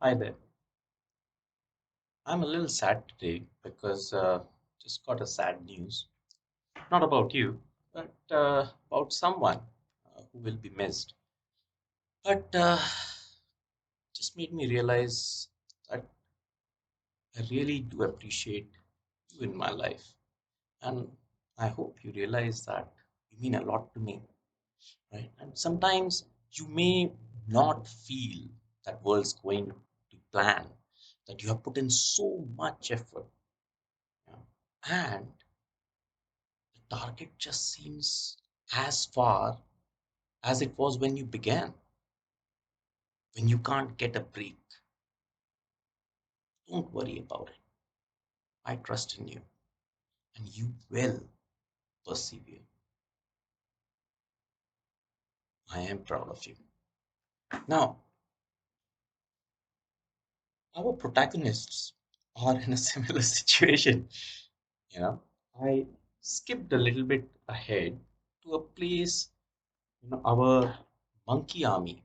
Hi there. I'm a little sad today because just got a sad news. Not about you, but about someone who will be missed. But just made me realize that I really do appreciate you in my life, and I hope you realize that you mean a lot to me, right? And sometimes you may not feel that world's going to plan, that you have put in so much effort, you know, and the target just seems as far as it was when you began. When you can't get a break, don't worry about it. I trust in you, and you will persevere. I am proud of you. Now, our protagonists are in a similar situation. You know, I skipped a little bit ahead to a place, our monkey army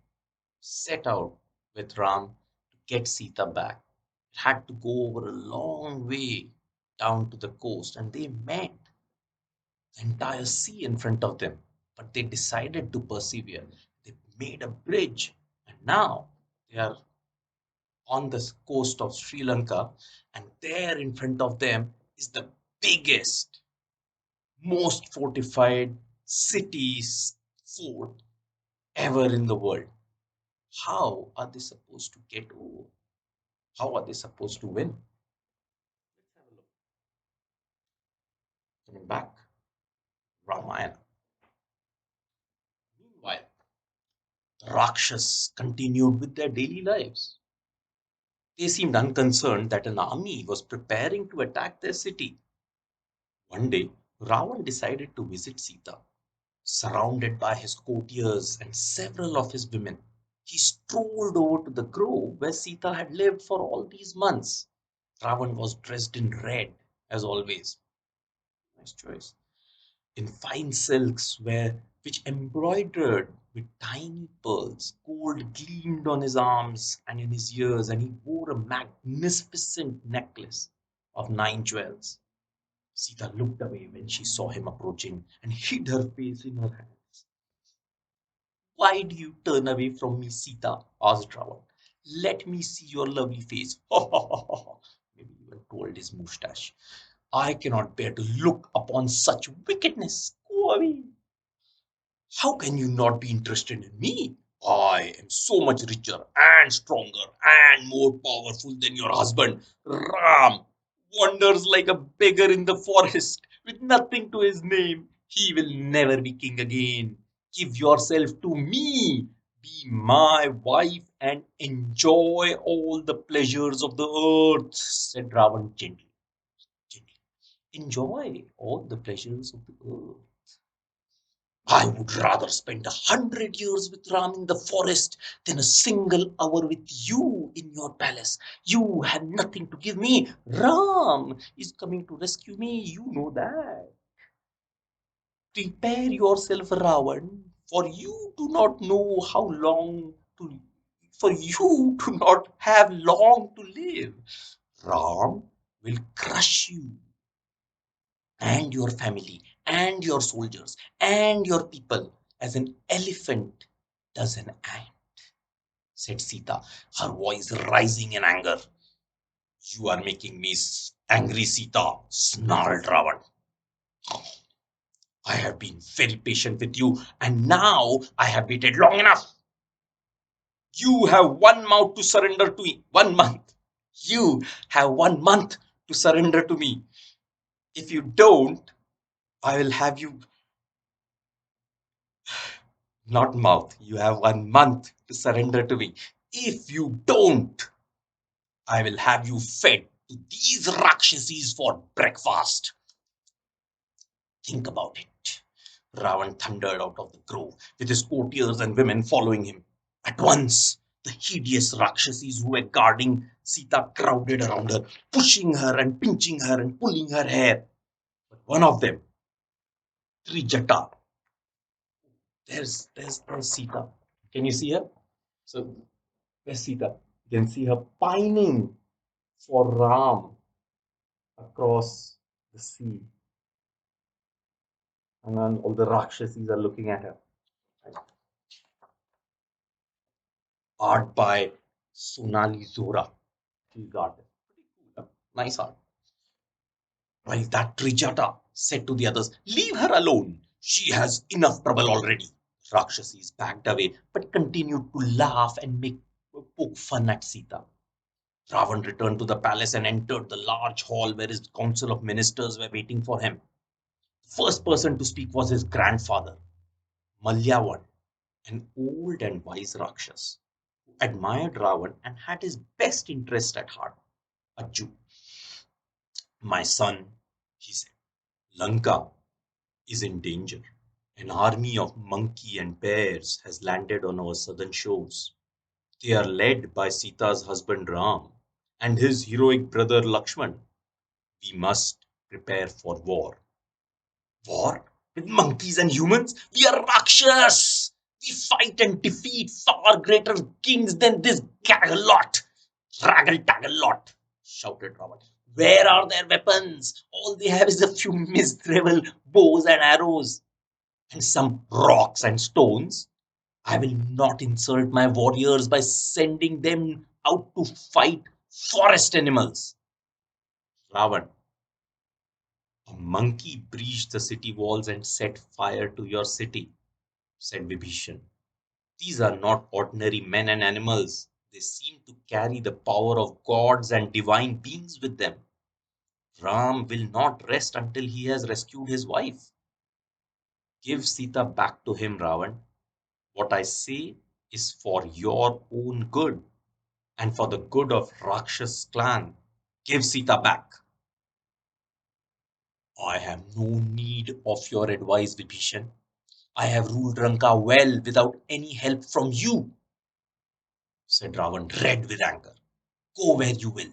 set out with Ram to get Sita back. It had to go over a long way down to the coast, and they met the entire sea in front of them. But they decided to persevere. They made a bridge, and now they are on the coast of Sri Lanka, and there in front of them is the biggest, most fortified cities fort ever in the world. How are they supposed to get over? How are they supposed to win? Let's have a look. Coming back, Ramayana. Meanwhile, the Rakshas continued with their daily lives. They seemed unconcerned that an army was preparing to attack their city. One day, Ravan decided to visit Sita. Surrounded by his courtiers and several of his women, he strolled over to the grove where Sita had lived for all these months. Ravan was dressed in red, as always. Nice choice. In fine silks which embroidered with tiny pearls. Gold gleamed on his arms and in his ears, and he wore a magnificent necklace of 9 jewels. Sita looked away when she saw him approaching and hid her face in her hands. Why do you turn away from me, Sita? Asked Ravan. Let me see your lovely face. Maybe even told his moustache. I cannot bear to look upon such wickedness. Go away. How can you not be interested in me? I am so much richer and stronger and more powerful than your husband. Ram wanders like a beggar in the forest with nothing to his name. He will never be king again. Give yourself to me. Be my wife and enjoy all the pleasures of the earth, said Ravan gently. Gently. Enjoy all the pleasures of the earth. I would rather spend 100 years with Ram in the forest than a single hour with you in your palace. You have nothing to give me. Ram is coming to rescue me. You know that. Prepare yourself, Ravan, for you do not know how long to, for you do not have long to live. Ram will crush you and your family and your soldiers and your people as an elephant does an ant, said Sita, her voice rising in anger. You are making me angry, Sita, snarled Ravan. I have been very patient with you, and now I have waited long enough. You have 1 month to surrender to me. 1 month. You have 1 month to surrender to me. If you don't, I will have you. Not mouth. You have 1 month to surrender to me. If you don't, I will have you fed to these Rakshasis for breakfast. Think about it. Ravan thundered out of the grove with his courtiers and women following him. At once, the hideous Rakshasis who were guarding Sita crowded around her, pushing her and pinching her and pulling her hair. But one of them, Trijata, there's Sita. Can you see her? So, where's Sita? You can see her pining for Ram across the sea, and then all the Rakshasis are looking at her. Art by Sonali Zora. She's got it. Pretty cool. Nice art. While that Trijata said to the others, "Leave her alone. She has enough trouble already." Rakshasis backed away but continued to laugh and make poke fun at Sita. Ravan returned to the palace and entered the large hall where his council of ministers were waiting for him. First person to speak was his grandfather, Malyavan, an old and wise Rakshas, who admired Ravan and had his best interest at heart. Ajju, my son, he said, Lanka is in danger. An army of monkey and bears has landed on our southern shores. They are led by Sita's husband Ram and his heroic brother Lakshman. We must prepare for war. War with monkeys and humans? We are Rakshas! We fight and defeat far greater kings than this gaggle-lot. Raggle-taggle-lot, shouted Ravan. Where are their weapons? All they have is a few miserable bows and arrows, and some rocks and stones. I will not insult my warriors by sending them out to fight forest animals. Ravan, a monkey breached the city walls and set fire to your city, said Vibhishan. These are not ordinary men and animals. They seem to carry the power of gods and divine beings with them. Ram will not rest until he has rescued his wife. Give Sita back to him, Ravan. What I say is for your own good and for the good of Rakshas clan. Give Sita back. I have no need of your advice, Vibhishan. I have ruled Ranka well without any help from you, said Ravan, red with anger. Go where you will.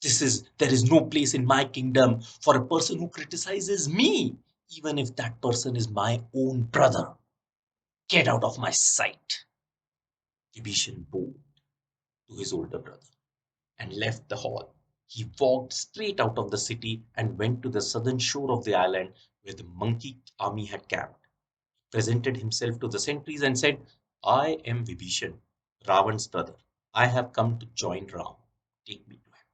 There is no place in my kingdom for a person who criticizes me, even if that person is my own brother. Get out of my sight. Vibhishan bowed to his older brother and left the hall. He walked straight out of the city and went to the southern shore of the island where the monkey army had camped. He presented himself to the sentries and said, I am Vibhishan, Ravan's brother. I have come to join Ram. Take me to him.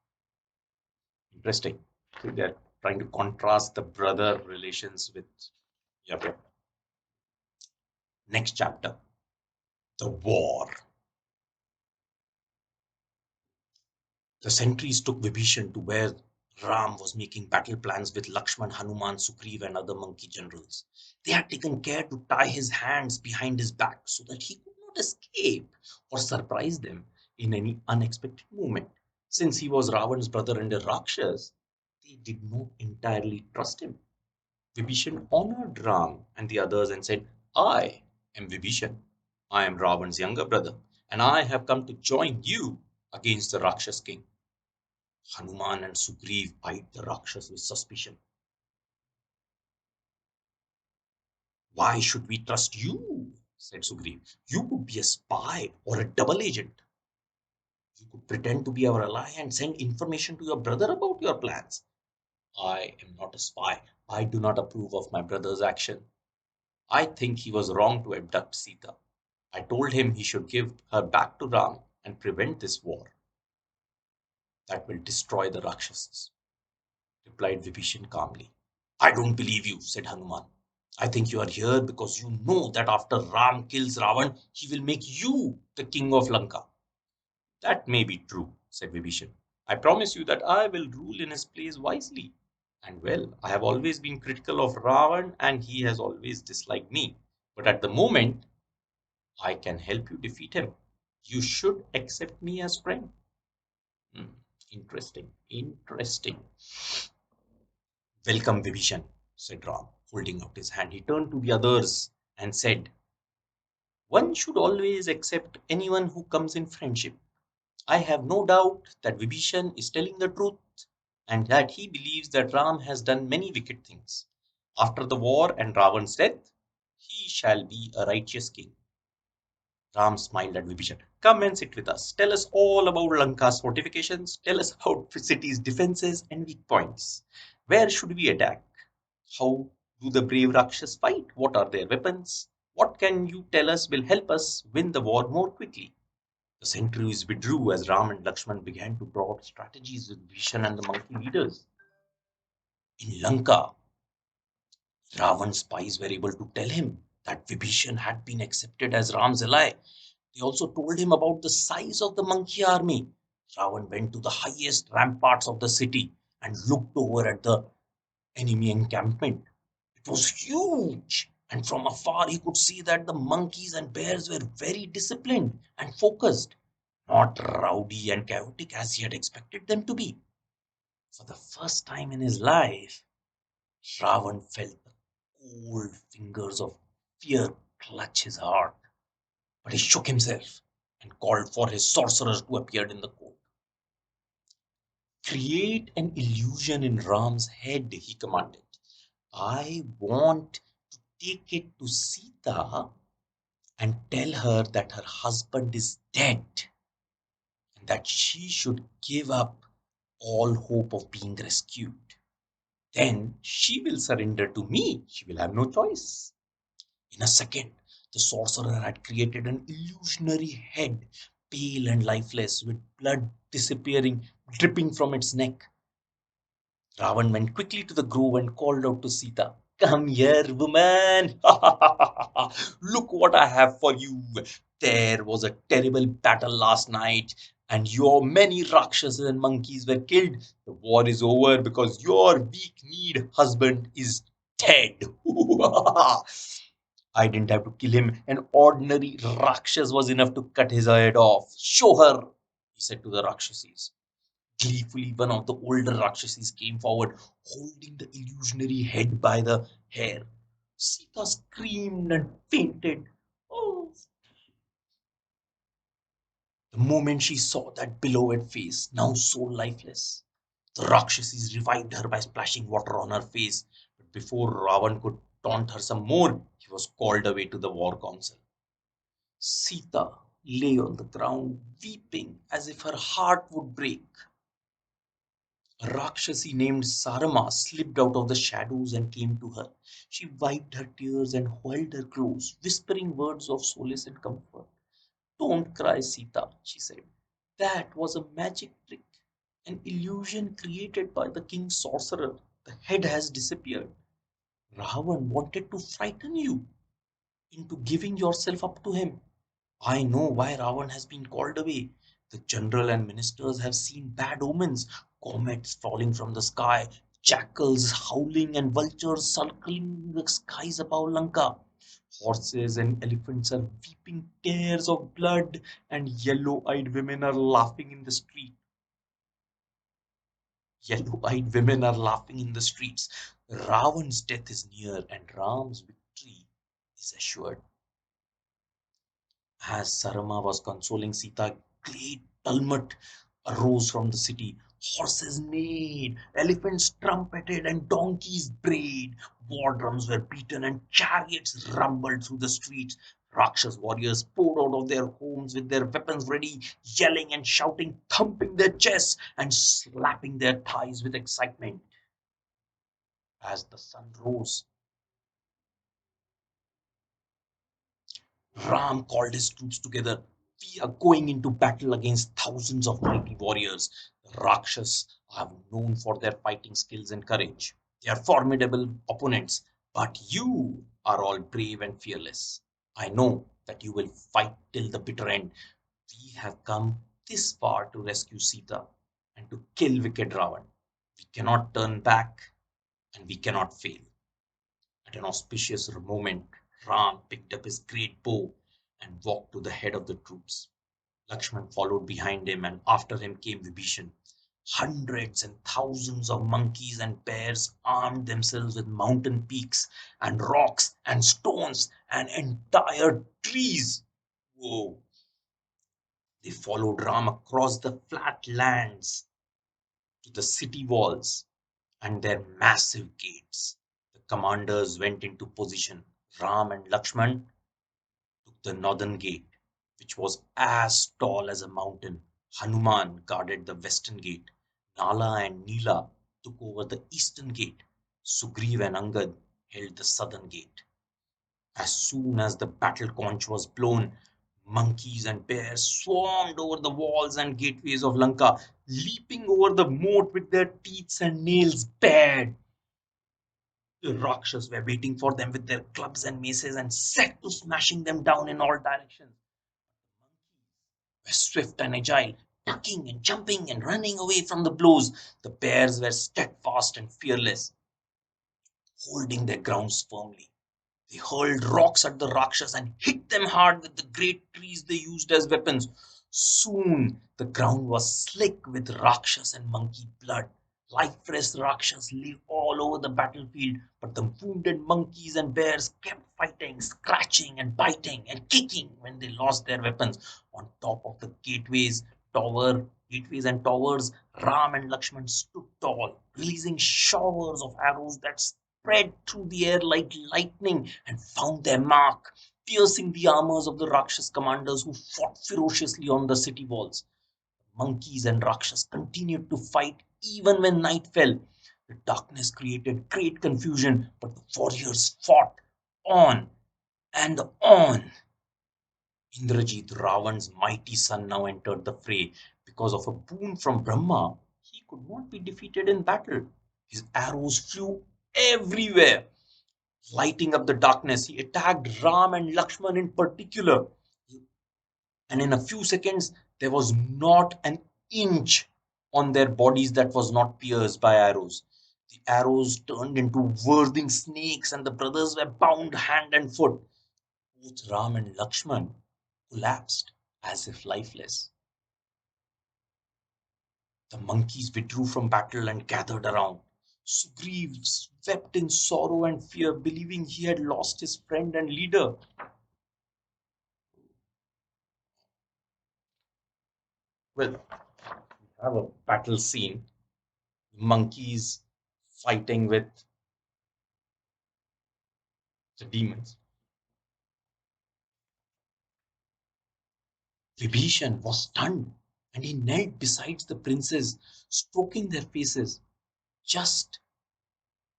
Interesting. So they're trying to contrast the brother relations with. Yep, yep. Next chapter, the war. The sentries took Vibhishan to where Ram was making battle plans with Lakshman, Hanuman, Sugriv, and other monkey generals. They had taken care to tie his hands behind his back so that he could not escape or surprise them in any unexpected moment. Since he was Ravan's brother and a Rakshas, they did not entirely trust him. Vibhishan honored Ram and the others and said, I am Vibhishan. I am Ravan's younger brother, and I have come to join you against the Rakshas king. Hanuman and Sugriv eyed the Rakshas with suspicion. Why should we trust you? Said Sugriv. You could be a spy or a double agent. You could pretend to be our ally and send information to your brother about your plans. I am not a spy. I do not approve of my brother's action. I think he was wrong to abduct Sita. I told him he should give her back to Ram and prevent this war that will destroy the Rakshasas, replied Vibhishan calmly. I don't believe you, said Hanuman. I think you are here because you know that after Ram kills Ravan, he will make you the king of Lanka. That may be true, said Vibhishan. I promise you that I will rule in his place wisely. And well, I have always been critical of Ravan and he has always disliked me. But at the moment, I can help you defeat him. You should accept me as friend. Hmm, interesting, interesting. Welcome, Vibhishan, said Ram, holding out his hand. He turned to the others and said, one should always accept anyone who comes in friendship. I have no doubt that Vibhishan is telling the truth and that he believes that Ram has done many wicked things. After the war and Ravan's death, he shall be a righteous king. Ram smiled at Vibhishan. Come and sit with us. Tell us all about Lanka's fortifications. Tell us about the city's defenses and weak points. Where should we attack? How do the brave Rakshas fight? What are their weapons? What can you tell us will help us win the war more quickly? The sentries withdrew as Ram and Lakshman began to plot strategies with Vishan and the monkey leaders. In Lanka, Ravan's spies were able to tell him that Vibhishan had been accepted as Ram's ally. They also told him about the size of the monkey army. Ravan went to the highest ramparts of the city and looked over at the enemy encampment. It was huge, and from afar he could see that the monkeys and bears were very disciplined and focused, not rowdy and chaotic as he had expected them to be. For the first time in his life, Ravan felt the cold fingers of fear clutch his heart. But he shook himself and called for his sorcerers to appear in the court. Create an illusion in Ram's head, he commanded. I want to take it to Sita and tell her that her husband is dead and that she should give up all hope of being rescued. Then she will surrender to me. She will have no choice. In a second, the sorcerer had created an illusionary head, pale and lifeless, with blood disappearing, dripping from its neck. Ravan went quickly to the grove and called out to Sita, come here, woman! Look what I have for you. There was a terrible battle last night, and your many Rakshasas and monkeys were killed. The war is over because your weak-kneed husband is dead. I didn't have to kill him. An ordinary Rakshas was enough to cut his head off. Show her, he said to the Rakshasis. Gleefully, one of the older Rakshasis came forward, holding the illusionary head by the hair. Sita screamed and fainted. Oh. The moment she saw that beloved face, now so lifeless, the Rakshasis revived her by splashing water on her face. But before Ravan could taunt her some more, he was called away to the war council. Sita lay on the ground, weeping as if her heart would break. A Rakshasi named Sarama slipped out of the shadows and came to her. She wiped her tears and held her close, whispering words of solace and comfort. Don't cry, Sita, she said. That was a magic trick, an illusion created by the king's sorcerer. The head has disappeared. Ravan wanted to frighten you into giving yourself up to him. I know why Ravan has been called away. The general and ministers have seen bad omens, comets falling from the sky, jackals howling, and vultures circling the skies above Lanka. Horses and elephants are weeping tears of blood, and yellow eyed women are laughing in the street. Yellow eyed women are laughing in the streets. Ravan's death is near, and Ram's victory is assured. As Sarama was consoling Sita, great tumult arose from the city. Horses neighed, elephants trumpeted, and donkeys brayed. War drums were beaten, and chariots rumbled through the streets. Rakshas warriors poured out of their homes with their weapons ready, yelling and shouting, thumping their chests and slapping their thighs with excitement. As the sun rose, Ram called his troops together. We are going into battle against thousands of mighty warriors. The Rakshas are known for their fighting skills and courage. They are formidable opponents, but you are all brave and fearless. I know that you will fight till the bitter end. We have come this far to rescue Sita and to kill wicked Ravan. We cannot turn back and we cannot fail. At an auspicious moment, Ram picked up his great bow and walked to the head of the troops. Lakshman followed behind him, and after him came Vibhishan. Hundreds and thousands of monkeys and bears armed themselves with mountain peaks and rocks and stones and entire trees. Whoa! They followed Ram across the flat lands to the city walls and their massive gates. The commanders went into position. Ram and Lakshman took the northern gate. which was as tall as a mountain. Hanuman guarded the western gate. Nala and Neela took over the eastern gate. Sugriv and Angad held the southern gate. As soon as the battle conch was blown, monkeys and bears swarmed over the walls and gateways of Lanka, leaping over the moat with their teeth and nails bared. The Rakshas were waiting for them with their clubs and maces and set to smashing them down in all directions. Were swift and agile, ducking and jumping and running away from the blows. The bears were steadfast and fearless, holding their grounds firmly. They hurled rocks at the Rakshas and hit them hard with the great trees they used as weapons. Soon the ground was slick with Rakshas and monkey blood. Lifeless Rakshas lay all over the battlefield, but the wounded monkeys and bears kept fighting, scratching and biting and kicking when they lost their weapons. On top of the gateways and towers, Ram and Lakshman stood tall, releasing showers of arrows that spread through the air like lightning and found their mark, piercing the armors of the Rakshas commanders who fought ferociously on the city walls. Monkeys and Rakshas continued to fight even when night fell. The darkness created great confusion, but the warriors fought on and on. Indrajit, Ravan's mighty son, now entered the fray. Because of a boon from Brahma, he could not be defeated in battle. His arrows flew everywhere, lighting up the darkness. He attacked Ram and Lakshman in particular, and in a few seconds, there was not an inch on their bodies that was not pierced by arrows. The arrows turned into whirling snakes, and the brothers were bound hand and foot. Both Ram and Lakshman collapsed as if lifeless. The monkeys withdrew from battle and gathered around. Sugriv wept in sorrow and fear, believing he had lost his friend and leader. Well, we have a battle scene. Monkeys fighting with the demons. Vibhishan was stunned and he knelt beside the princes, stroking their faces. Just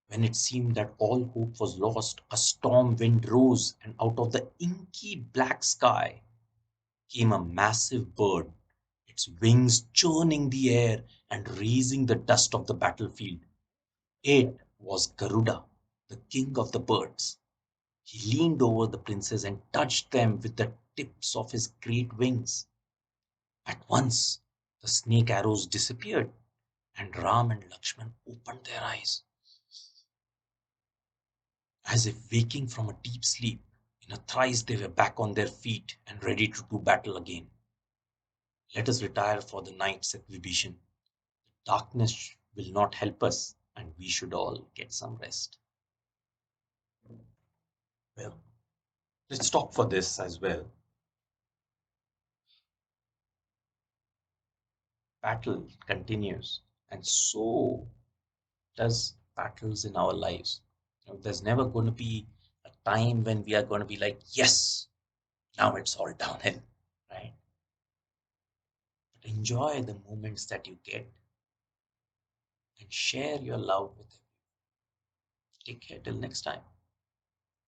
when it seemed that all hope was lost, a storm wind rose, and out of the inky black sky came a massive bird, its wings churning the air and raising the dust of the battlefield. It was Garuda, the king of the birds. He leaned over the princes and touched them with the tips of his great wings. At once, the snake arrows disappeared, and Ram and Lakshman opened their eyes, as if waking from a deep sleep. In a trice, they were back on their feet and ready to do battle again. Let us retire for the night, said Vibhishan. Darkness will not help us, and we should all get some rest. Well, let's stop for this as well. Battle continues, and so does battles in our lives. There's never going to be a time when we are going to be like, yes, now it's all downhill, right? But enjoy the moments that you get and share your love with them. Take care till next time.